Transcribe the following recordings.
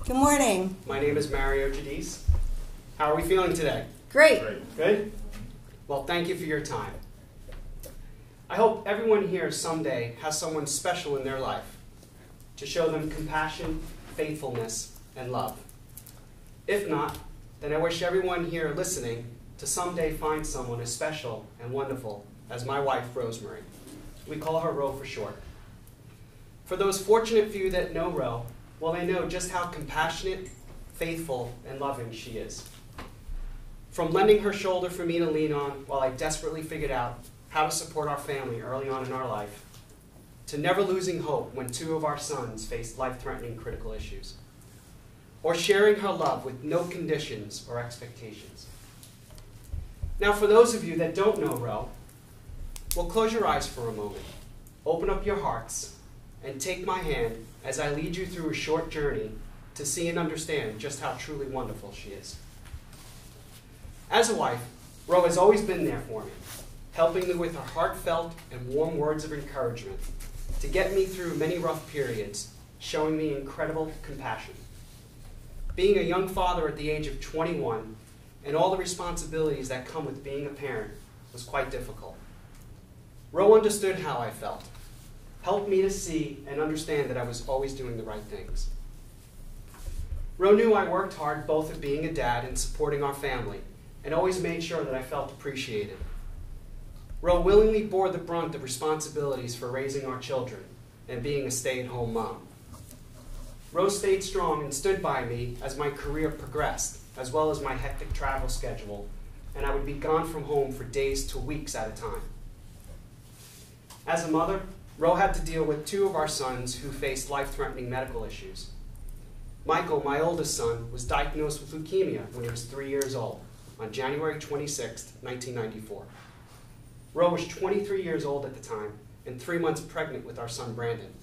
Good morning. My name is Mario Giudice. How are we feeling today? Great. Good? Well, thank you for your time. I hope everyone here someday has someone special in their life to show them compassion, faithfulness, and love. If not, then I wish everyone here listening to someday find someone as special and wonderful as my wife, Rosemary. We call her Ro for short. For those fortunate few that know Ro, well, they know just how compassionate, faithful, and loving she is. From lending her shoulder for me to lean on while I desperately figured out how to support our family early on in our life, to never losing hope when two of our sons faced life-threatening critical issues, or sharing her love with no conditions or expectations. Now, for those of you that don't know Ro, well, close your eyes for a moment, open up your hearts, and take my hand as I lead you through a short journey to see and understand just how truly wonderful she is. As a wife, Ro has always been there for me, helping me with her heartfelt and warm words of encouragement to get me through many rough periods, showing me incredible compassion. Being a young father at the age of 21 and all the responsibilities that come with being a parent was quite difficult. Ro understood how I felt, helped me to see and understand that I was always doing the right things. Ro knew I worked hard both at being a dad and supporting our family, and always made sure that I felt appreciated. Ro willingly bore the brunt of responsibilities for raising our children and being a stay-at-home mom. Ro stayed strong and stood by me as my career progressed, as well as my hectic travel schedule, and I would be gone from home for days to weeks at a time. As a mother, Ro had to deal with two of our sons who faced life-threatening medical issues. Michael, my oldest son, was diagnosed with leukemia when he was 3 years old on January 26, 1994. Ro was 23 years old at the time and 3 months pregnant with our son Brandon.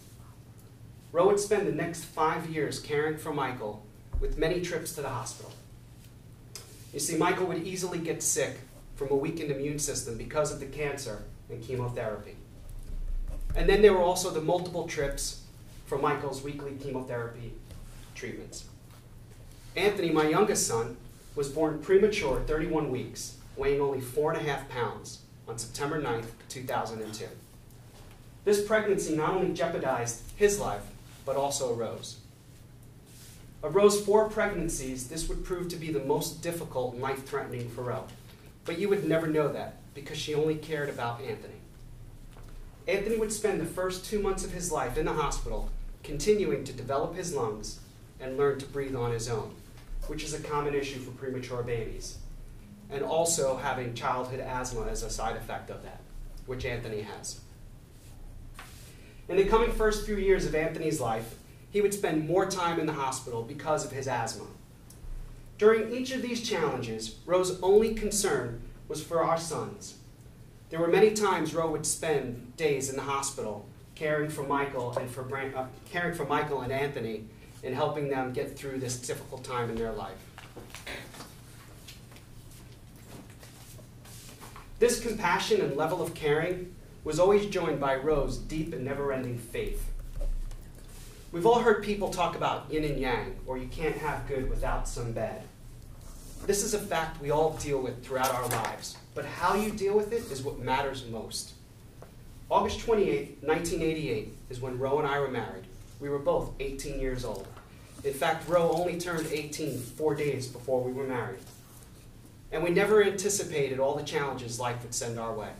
Ro would spend the next 5 years caring for Michael with many trips to the hospital. You see, Michael would easily get sick from a weakened immune system because of the cancer and chemotherapy. And then there were also the multiple trips for Michael's weekly chemotherapy treatments. Anthony, my youngest son, was born premature at 31 weeks, weighing only 4.5 pounds on September 9th, 2002. This pregnancy not only jeopardized his life, but also Ro's. Of Ro's 4 pregnancies, this would prove to be the most difficult and life-threatening for Ro. But you would never know that because she only cared about Anthony. Anthony would spend the first 2 months of his life in the hospital continuing to develop his lungs and learn to breathe on his own, which is a common issue for premature babies, and also having childhood asthma as a side effect of that, which Anthony has. In the coming first few years of Anthony's life, he would spend more time in the hospital because of his asthma. During each of these challenges, Ro's only concern was for our sons. There were many times Ro would spend days in the hospital caring for Michael and Anthony and helping them get through this difficult time in their life. This compassion and level of caring was always joined by Ro's deep and never-ending faith. We've all heard people talk about yin and yang, or you can't have good without some bad. This is a fact we all deal with throughout our lives, but how you deal with it is what matters most. August 28, 1988 is when Ro and I were married. We were both 18 years old. In fact, Ro only turned 18 4 days before we were married. And we never anticipated all the challenges life would send our way.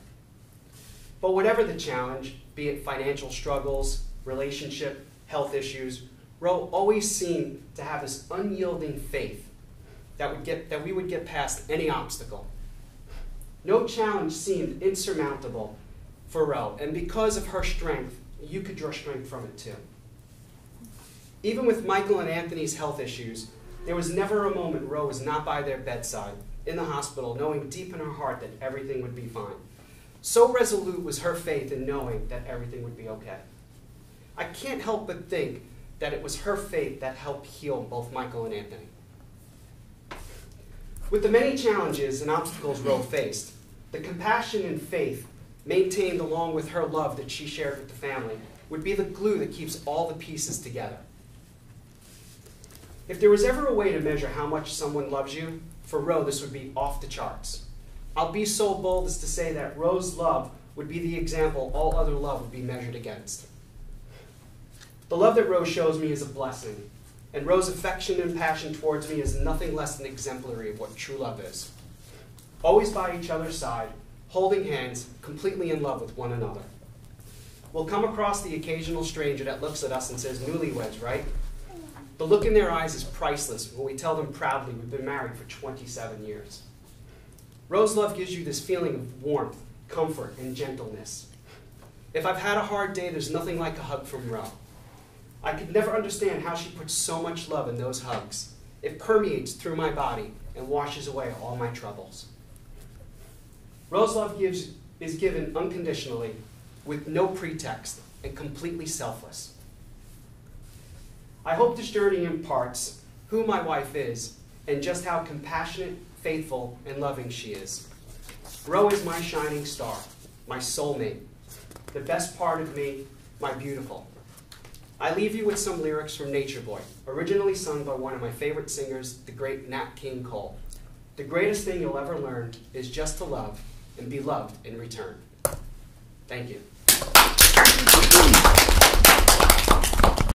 But whatever the challenge, be it financial struggles, relationship, health issues, Ro always seemed to have this unyielding faith that we would get past any obstacle. No challenge seemed insurmountable for Ro, and because of her strength, you could draw strength from it too. Even with Michael and Anthony's health issues, there was never a moment Ro was not by their bedside, in the hospital, knowing deep in her heart that everything would be fine. So resolute was her faith in knowing that everything would be okay. I can't help but think that it was her faith that helped heal both Michael and Anthony. With the many challenges and obstacles Ro faced, the compassion and faith maintained along with her love that she shared with the family would be the glue that keeps all the pieces together. If there was ever a way to measure how much someone loves you, for Ro, this would be off the charts. I'll be so bold as to say that Ro's love would be the example all other love would be measured against. The love that Ro shows me is a blessing, and Ro's affection and passion towards me is nothing less than exemplary of what true love is. Always by each other's side, holding hands, completely in love with one another. We'll come across the occasional stranger that looks at us and says, "Newlyweds, right?" The look in their eyes is priceless when we tell them proudly we've been married for 27 years. Ro's love gives you this feeling of warmth, comfort, and gentleness. If I've had a hard day, there's nothing like a hug from Ro. I could never understand how she puts so much love in those hugs. It permeates through my body and washes away all my troubles. Ro's love is given unconditionally, with no pretext, and completely selfless. I hope this journey imparts who my wife is and just how compassionate, faithful, and loving she is. Ro is my shining star, my soulmate, the best part of me, my beautiful. I leave you with some lyrics from Nature Boy, originally sung by one of my favorite singers, the great Nat King Cole. The greatest thing you'll ever learn is just to love and be loved in return. Thank you.